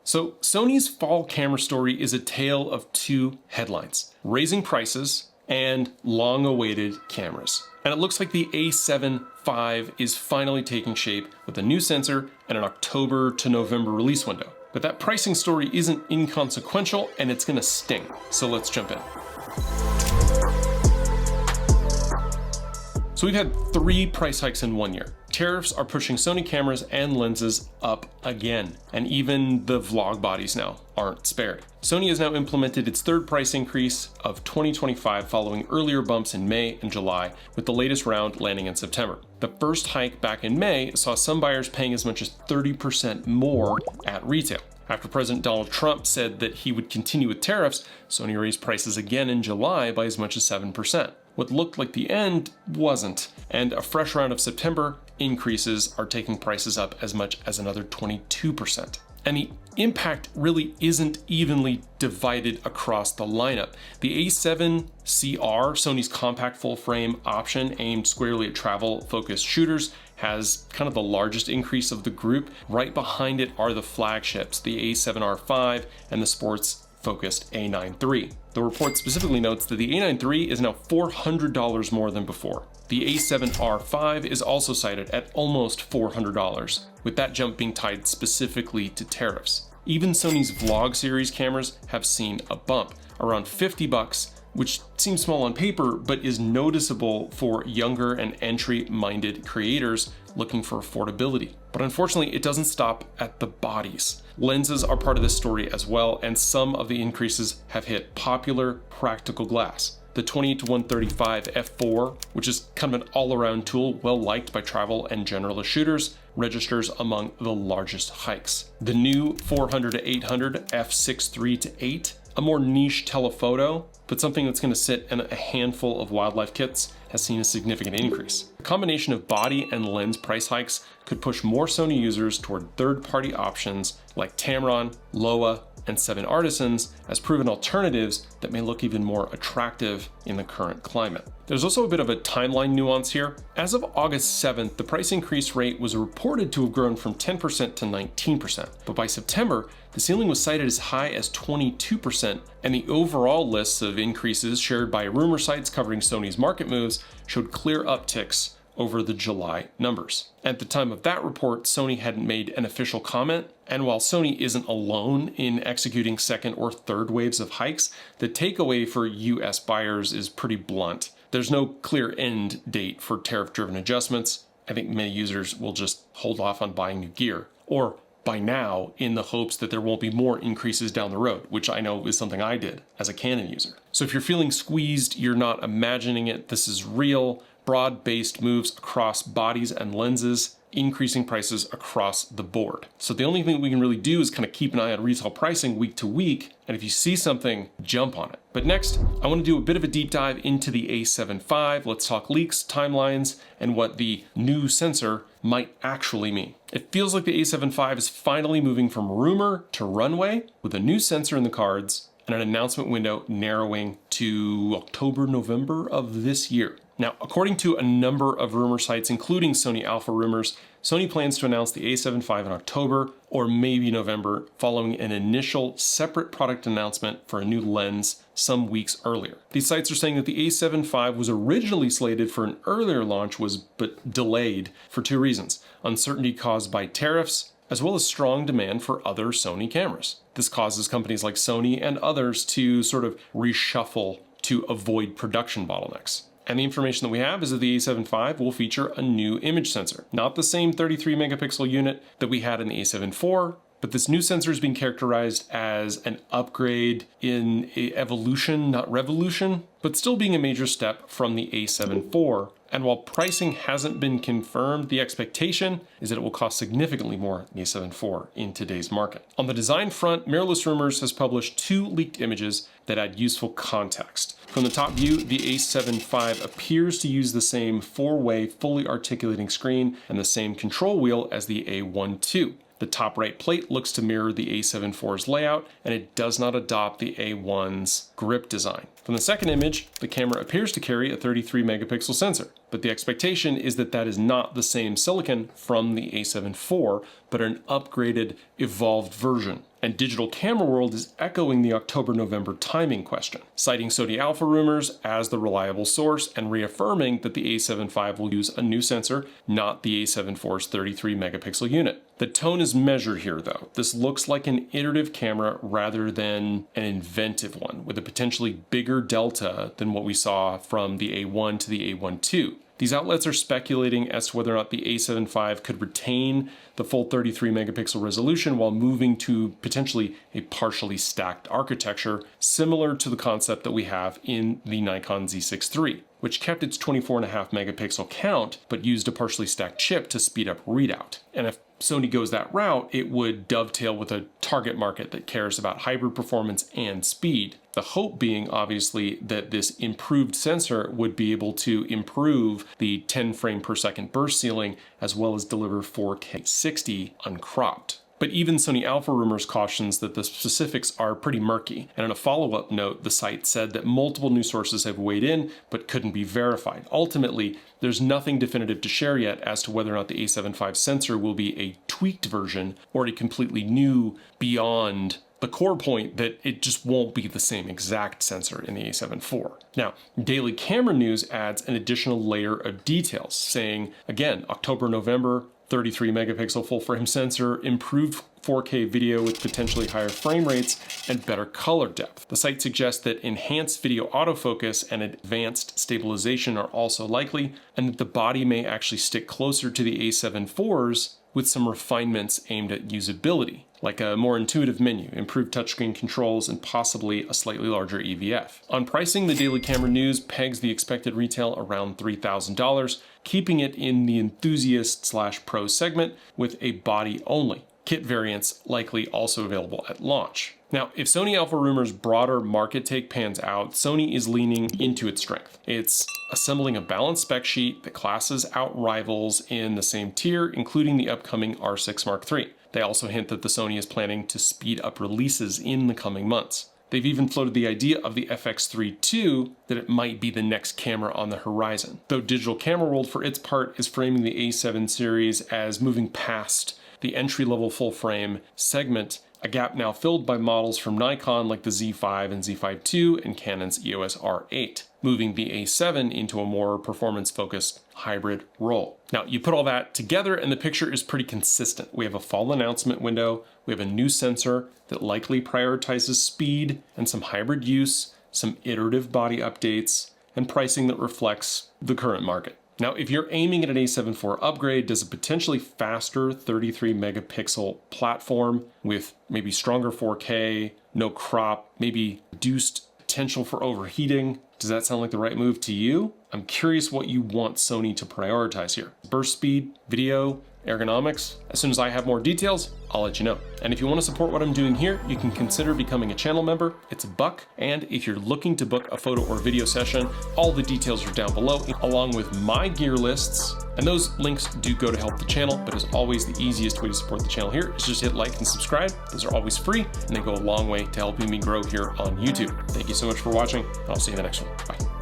So Sony's fall camera story is a tale of two headlines: raising prices and long-awaited cameras. And it looks like the A7V is finally taking shape with a new sensor and an October to November release window. But that pricing story isn't inconsequential, and it's gonna sting. So let's jump in. So we've had 3 price hikes in 1 year. Tariffs are pushing Sony cameras and lenses up again, and even the vlog bodies now aren't spared. Sony has now implemented its 3rd price increase of 2025 following earlier bumps in May and July, with the latest round landing in September. The first hike back in May saw some buyers paying as much as 30% more at retail. After President Donald Trump said that he would continue with tariffs, Sony raised prices again in July by as much as 7%. What looked like the end wasn't, and a fresh round of September increases are taking prices up as much as another 22%. And the impact really isn't evenly divided across the lineup. The A7CR, Sony's compact full-frame option aimed squarely at travel-focused shooters, has kind of the largest increase of the group. Right behind it are the flagships, the A7R5 and the sports-focused A9 III. The report specifically notes that the A9 III is now $400 more than before. The A7R5 is also cited at almost $400, with that jump being tied specifically to tariffs. Even Sony's vlog series cameras have seen a bump, around $50, which seems small on paper, but is noticeable for younger and entry-minded creators looking for affordability. But unfortunately, it doesn't stop at the bodies. Lenses are part of this story as well, and some of the increases have hit popular practical glass. The 28-135 f4, which is kind of an all-around tool well liked by travel and generalist shooters, registers among the largest hikes. The new 400-800 f6.3-8, a more niche telephoto, but something that's going to sit in a handful of wildlife kits, has seen a significant increase. The combination of body and lens price hikes could push more Sony users toward third-party options like Tamron, Loa, and 7 Artisans as proven alternatives that may look even more attractive in the current climate. There's also a bit of a timeline nuance here. As of August 7th, the price increase rate was reported to have grown from 10% to 19%, but by September, the ceiling was cited as high as 22%, and the overall lists of increases shared by rumor sites covering Sony's market moves showed clear upticks over the July numbers. At the time of that report, Sony hadn't made an official comment, and while Sony isn't alone in executing second or third waves of hikes, the takeaway for US buyers is pretty blunt. There's no clear end date for tariff-driven adjustments. I think many users will just hold off on buying new gear, or buy now in the hopes that there won't be more increases down the road, which I know is something I did as a Canon user. So if you're feeling squeezed, you're not imagining it, this is real. Broad-based moves across bodies and lenses, increasing prices across the board. So the only thing we can really do is kind of keep an eye on retail pricing week to week, and if you see something, jump on it. But next, I want to do a bit of a deep dive into the A7V. Let's talk leaks, timelines, and what the new sensor might actually mean. It feels like the A7V is finally moving from rumor to runway, with a new sensor in the cards and an announcement window narrowing to October, November of this year. Now, according to a number of rumor sites, including Sony Alpha Rumors, Sony plans to announce the A7V in October or maybe November, following an initial separate product announcement for a new lens some weeks earlier. These sites are saying that the A7V was originally slated for an earlier launch, but delayed for 2 reasons: uncertainty caused by tariffs, as well as strong demand for other Sony cameras. This causes companies like Sony and others to sort of reshuffle to avoid production bottlenecks. And the information that we have is that the A7V will feature a new image sensor. Not the same 33 megapixel unit that we had in the A7 IV, but this new sensor is being characterized as an upgrade in evolution, not revolution, but still being a major step from the A7 IV. And while pricing hasn't been confirmed, the expectation is that it will cost significantly more than the A7 IV in today's market. On the design front, Mirrorless Rumors has published 2 leaked images that add useful context. From the top view, the A7V appears to use the same 4-way fully articulating screen and the same control wheel as the A1 II. The top right plate looks to mirror the A7 IV's layout, and it does not adopt the A1's grip design. From the second image, the camera appears to carry a 33 megapixel sensor. but the expectation is that that is not the same silicon from the A7 IV, but an upgraded, evolved version. And Digital Camera World is echoing the October-November timing question, citing Sony Alpha rumors as the reliable source and reaffirming that the A7 V will use a new sensor, not the A7 IV's 33 megapixel unit. The tone is measured here though. This looks like an iterative camera rather than an inventive one, with a potentially bigger delta than what we saw from the A1 to the A1 II. These outlets are speculating as to whether or not the A7 V could retain the full 33 megapixel resolution while moving to potentially a partially stacked architecture, similar to the concept that we have in the Nikon Z6 III, which kept its 24.5 megapixel count, but used a partially stacked chip to speed up readout. And if Sony goes that route, it would dovetail with a target market that cares about hybrid performance and speed. The hope being, obviously, that this improved sensor would be able to improve the 10 frame per second burst ceiling, as well as deliver 4K 60 uncropped. But even Sony Alpha rumors cautions that the specifics are pretty murky, and in a follow-up note, the site said that multiple news sources have weighed in but couldn't be verified. Ultimately, there's nothing definitive to share yet as to whether or not the A7 V sensor will be a tweaked version or a completely new, beyond the core point that it just won't be the same exact sensor in the A7 IV. Now, Daily Camera News adds an additional layer of details, saying, again, October, November, 33 megapixel full frame sensor, improved 4K video with potentially higher frame rates, and better color depth. The site suggests that enhanced video autofocus and advanced stabilization are also likely, and that the body may actually stick closer to the A7 IV's with some refinements aimed at usability, like a more intuitive menu, improved touchscreen controls, and possibly a slightly larger EVF. On pricing, the Daily Camera News pegs the expected retail around $3,000, keeping it in the enthusiast/pro segment with a body only. Kit variants likely also available at launch. Now, if Sony Alpha rumors' broader market take pans out, Sony is leaning into its strength. It's assembling a balanced spec sheet that classes out rivals in the same tier, including the upcoming R6 Mark III. They also hint that the Sony is planning to speed up releases in the coming months. They've even floated the idea of the FX3 II, that it might be the next camera on the horizon. Though Digital Camera World, for its part, is framing the A7 series as moving past the entry-level full-frame segment, a gap now filled by models from Nikon like the Z5 and Z5 II and Canon's EOS R8, moving the A7 into a more performance-focused hybrid role. Now, you put all that together and the picture is pretty consistent. We have a fall announcement window, we have a new sensor that likely prioritizes speed and some hybrid use, some iterative body updates, and pricing that reflects the current market. Now, if you're aiming at an A7 IV upgrade, does a potentially faster 33 megapixel platform with maybe stronger 4K, no crop, maybe reduced potential for overheating, does that sound like the right move to you? I'm curious what you want Sony to prioritize here. Burst speed, video, ergonomics? As soon as I have more details, I'll let you know. And if you want to support what I'm doing here, you can consider becoming a channel member. It's $1. And if you're looking to book a photo or video session, all the details are down below, along with my gear lists. And those links do go to help the channel, but as always, the easiest way to support the channel here is just hit like and subscribe. Those are always free, and they go a long way to helping me grow here on YouTube. Thank you so much for watching, and I'll see you in the next one. Bye.